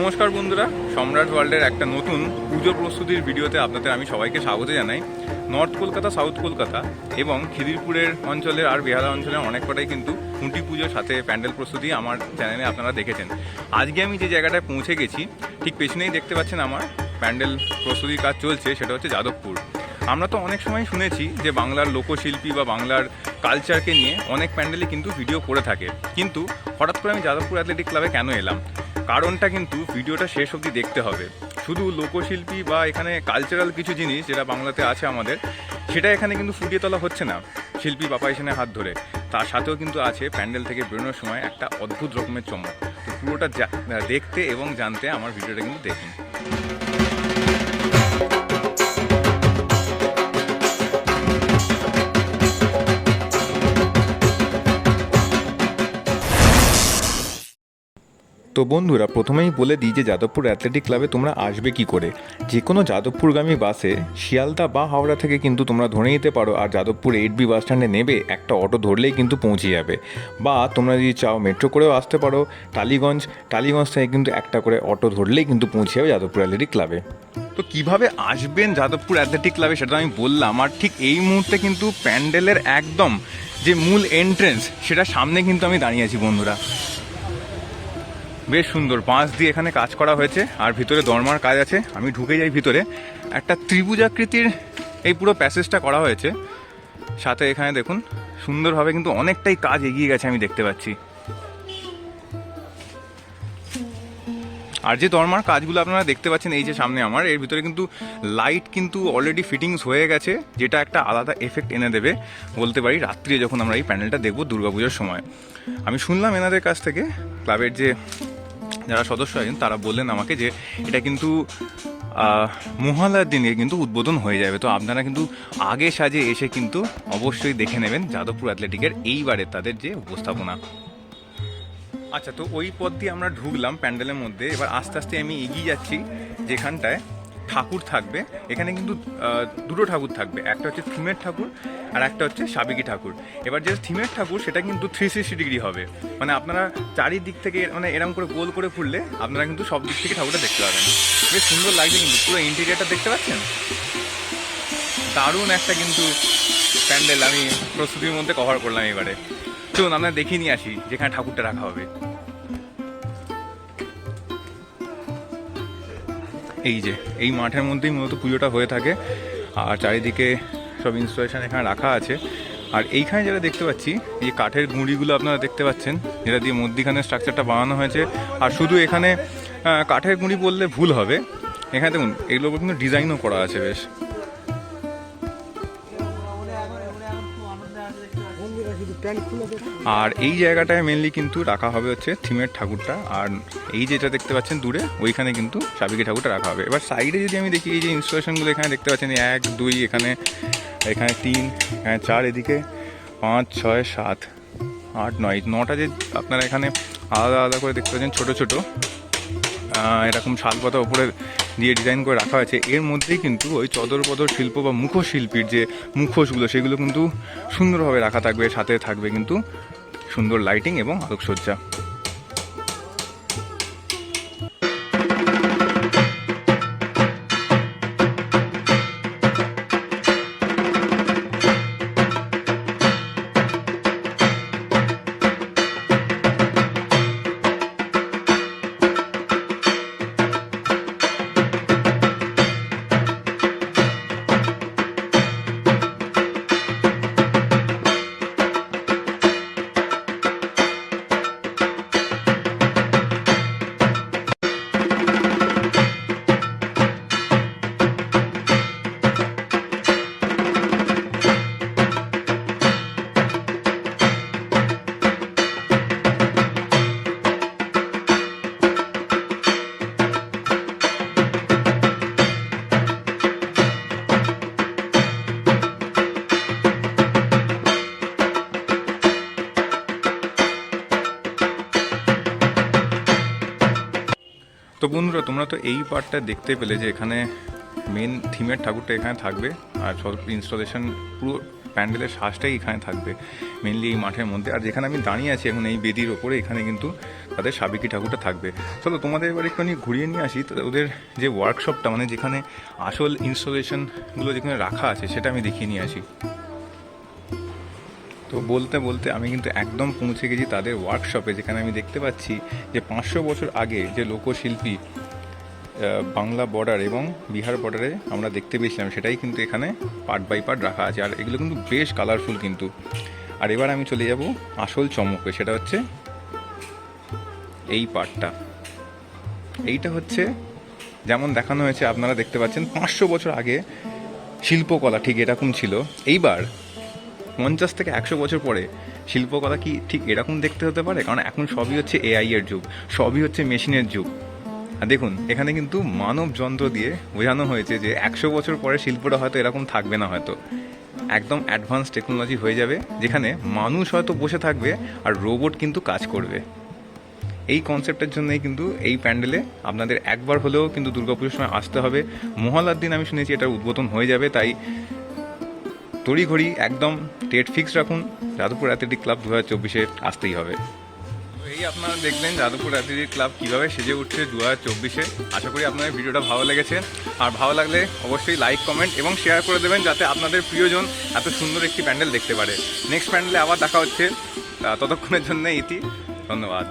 নমস্কার বন্ধুরা, সম্রাট ওয়ার্ল্ডের একটা নতুন পুজো প্রস্তুতির ভিডিওতে আপনাদের আমি সবাইকে স্বাগত জানাই। নর্থ কলকাতা, সাউথ কলকাতা এবং খিদিরপুরের অঞ্চলের আর বেহালা অঞ্চলের অনেক কটাই কিন্তু খুঁটি পুজোর সাথে প্যান্ডেল প্রস্তুতি আমার চ্যানেলে আপনারা দেখেছেন। আজকে আমি যে জায়গাটায় পৌঁছে গেছি, ঠিক পেছনেই দেখতে পাচ্ছেন আমার প্যান্ডেল প্রস্তুতির কাজ চলছে, সেটা হচ্ছে যাদবপুর। আমরা তো অনেক সময় শুনেছি যে বাংলার লোকশিল্পী বা বাংলার কালচারকে নিয়ে অনেক প্যান্ডেলই কিন্তু ভিডিও করে থাকে, কিন্তু হঠাৎ করে আমি যাদবপুর অ্যাথলেটিক ক্লাবে কেন এলাম, কারণটা কিন্তু ভিডিওটা শেষ অবধি দেখতে হবে। শুধু লোকশিল্পী বা এখানে কালচারাল কিছু জিনিস যেটা বাংলাতে আছে আমাদের, সেটা এখানে কিন্তু ফুটিয়ে তোলা হচ্ছে না শিল্পী বাপাইসেনের হাত ধরে, তার সাথেও কিন্তু আছে প্যান্ডেল থেকে বেরোনোর সময় একটা অদ্ভুত রকমের চমক। তো পুরোটা দেখতে এবং জানতে আমার ভিডিওটা কিন্তু দেখুন। তো বন্ধুরা, প্রথমেই বলে দিই যে যাদবপুর অ্যাথলেটিক ক্লাবে তোমরা আসবে কি করে। যে কোনো যাদবপুরগামী বাসে শিয়ালদা বা হাওড়া থেকে কিন্তু তোমরা ধরে নিতে পারো, আর যাদবপুর 8B বাস স্ট্যান্ডে নেবে একটা অটো ধরলেই কিন্তু পৌঁছে যাবে। বা তোমরা যদি চাও মেট্রো করেও আসতে পারো, টালিগঞ্জ থেকে কিন্তু একটা করে অটো ধরলেই কিন্তু পৌঁছে যাবে যাদবপুর অ্যাথলেটিক ক্লাবে। তো কিভাবে আসবেন যাদবপুর অ্যাথলেটিক ক্লাবে সেটা আমি বললাম, আর ঠিক এই মুহূর্তে কিন্তু প্যান্ডেলের একদম যে মূল এন্ট্রেন্স, সেটা সামনে কিন্তু আমি দাঁড়িয়ে আছি বন্ধুরা। বেশ সুন্দর বাঁশ দিয়ে এখানে কাজ করা হয়েছে, আর ভিতরে দরমার কাজ আছে। আমি ঢুকে যাই ভিতরে, একটা ত্রিভুজাকৃতির এই পুরো প্যাসেজটা করা হয়েছে। সাথে এখানে দেখুন সুন্দরভাবে কিন্তু অনেকটাই কাজ এগিয়ে গেছে আমি দেখতে পাচ্ছি। আর যে দরমার কাজগুলো আপনারা দেখতে পাচ্ছেন এই যে সামনে আমার, এর ভিতরে কিন্তু লাইট কিন্তু অলরেডি ফিটিংস হয়ে গেছে, যেটা একটা আলাদা এফেক্ট এনে দেবে বলতে পারি রাত্রে যখন আমরা এই প্যান্ডেলটা দেখবো দুর্গাপুজোর সময়। আমি শুনলাম এনাদের কাছ থেকে, ক্লাবের যে যারা সদস্য আছেন তারা বললেন আমাকে যে এটা কিন্তু মহালয়ার দিনে কিন্তু উদ্বোধন হয়ে যাবে। তো আপনারা কিন্তু আগে সাজে এসে কিন্তু অবশ্যই দেখে নেবেন যাদবপুর অ্যাথলেটিকের এইবারে তাদের যে উপস্থাপনা। আচ্ছা, তো ওই পথ দিয়ে আমরা ঢুকলাম প্যান্ডেলের মধ্যে। এবার আস্তে আস্তে আমি এগিয়ে যাচ্ছি যেখানটায় ঠাকুর থাকবে। এখানে কিন্তু দুটো ঠাকুর থাকবে, একটা হচ্ছে থিমের ঠাকুর আর একটা হচ্ছে সাবেকি ঠাকুর। এবার যে থিমের ঠাকুর সেটা কিন্তু 360 ডিগ্রি হবে, মানে আপনারা চারিদিক থেকে মানে এরকম করে গোল করে ঘুরলে আপনারা কিন্তু সব দিক থেকে ঠাকুরটা দেখতে পাবেন। বেশ সুন্দর লাগছে কিন্তু পুরো ইন্টেরিয়ারটা দেখতে পাচ্ছেন। দারুণ একটা কিন্তু প্যান্ডেল আমি প্রস্তুতির মধ্যে কভার করলাম। এবারে চলুন আমরা দেখিয়ে নিয়ে আসি যেখানে ঠাকুরটা রাখা হবে। এই যে এই মাঠের মধ্যেই মূলত পুজোটা হয়ে থাকে, আর চারিদিকে সব ইনস্টলেশন এখানে রাখা আছে। আর এইখানে যেটা দেখতে পাচ্ছি, এই কাঠের গুঁড়িগুলো আপনারা দেখতে পাচ্ছেন, যেটা দিয়ে মধ্যিখানে স্ট্রাকচারটা বানানো হয়েছে। আর শুধু এখানে কাঠের গুঁড়ি বললে ভুল হবে, এখানে দেখুন এগুলোর উপর কিন্তু ডিজাইনও করা আছে বেশ। আর এই জায়গাটায় মেনলি কিন্তু রাখা হবে হচ্ছে থিমের ঠাকুরটা, আর এই যেটা দেখতে পাচ্ছেন দূরে ওইখানে কিন্তু সাবেকি ঠাকুরটা রাখা হবে। এবার সাইডে যদি আমি দেখি, এই যে ইনস্টলেশনগুলো এখানে দেখতে পাচ্ছেন 1, 2, এখানে 3, এখানে 4, এদিকে 5, 6, 7, 8, 9টা যে আপনারা এখানে আলাদা আলাদা করে দেখতে পাচ্ছেন ছোটো ছোটো এরকম শালপাতা ওপরে দিয়ে ডিজাইন করে রাখা হয়েছে। এর মধ্যেই কিন্তু ওই চদরপদর শিল্প বা মুখোশিল্পীর যে মুখোশগুলো সেগুলো কিন্তু সুন্দরভাবে রাখা থাকবে, সাথে থাকবে কিন্তু সুন্দর লাইটিং এবং আলোকসজ্জা। তো বন্ধুরা, তোমরা তো এই পার্টটা দেখতে পেলে যে এখানে মেন থিমের ঠাকুরটা এখানে থাকবে, আর সব ইনস্টলেশন পুরো প্যান্ডেলের শ্বাসটাই এখানে থাকবে মেনলি এই মাঠের মধ্যে। আর যেখানে আমি দাঁড়িয়ে আছি এখন এই বেদির ওপরে, এখানে কিন্তু তাদের সাবেকি ঠাকুরটা থাকবে। চলো তোমাদের এবার একটুখানি ঘুরিয়ে নিয়ে আসি তো ওদের যে ওয়ার্কশপটা, মানে যেখানে আসল ইনস্টলেশনগুলো যেখানে রাখা আছে সেটা আমি দেখিয়ে নিয়ে আসি। তো বলতে বলতে আমি কিন্তু একদম পৌঁছে গেছি তাদের ওয়ার্কশপে, যেখানে আমি দেখতে পাচ্ছি যে 500 বছর আগে যে লোকশিল্পী বাংলা বর্ডার এবং বিহার বর্ডারে আমরা দেখতে পেয়েছিলাম সেটাই কিন্তু এখানে পার্ট বাই পার্ট রাখা আছে। আর এগুলো কিন্তু বেশ কালারফুল কিন্তু। আর এবার আমি চলে যাব আসল চমকে, সেটা হচ্ছে এই পার্টটা। এইটা হচ্ছে যেমন দেখানো হয়েছে, আপনারা দেখতে পাচ্ছেন 500 বছর আগে শিল্পকলা ঠিক এরকম ছিল। এইবার 50 থেকে 100 বছর পরে শিল্পকলা কি ঠিক এরকম দেখতে হতে পারে? কারণ এখন সবই হচ্ছে এআই এর যুগ, সবই হচ্ছে মেশিনের যুগ। আর দেখুন এখানে কিন্তু মানব যন্ত্র দিয়ে বোঝানো হয়েছে যে 100 বছর পরে শিল্পটা হয়তো এরকম থাকবে না, হয়তো একদম অ্যাডভান্স টেকনোলজি হয়ে যাবে, যেখানে মানুষ হয়তো বসে থাকবে আর রোবট কিন্তু কাজ করবে। এই কনসেপ্টের জন্যই কিন্তু এই প্যান্ডেলে আপনাদের একবার হলেও কিন্তু দুর্গাপুজোর সময় আসতে হবে। মহালয়ার দিন আমি শুনেছি এটার উদ্বোধন হয়ে যাবে, তাই তড়িঘড়ি একদম ডেট ফিক্স রাখুন, যাদবপুর অ্যাথলেটিক ক্লাব 2024-এ আসতেই হবে। এই আপনারা দেখবেন যাদবপুর অ্যাথলেটিক ক্লাব কীভাবে সেজে উঠছে 2024-এ। আশা করি আপনাদের ভিডিওটা ভালো লেগেছে, আর ভালো লাগলে অবশ্যই লাইক, কমেন্ট এবং শেয়ার করে দেবেন, যাতে আপনাদের প্রিয়জন এত সুন্দর একটি প্যান্ডেল দেখতে পারে। নেক্সট প্যান্ডেলে আবার দেখা হচ্ছে, ততক্ষণের জন্য ইতি, ধন্যবাদ।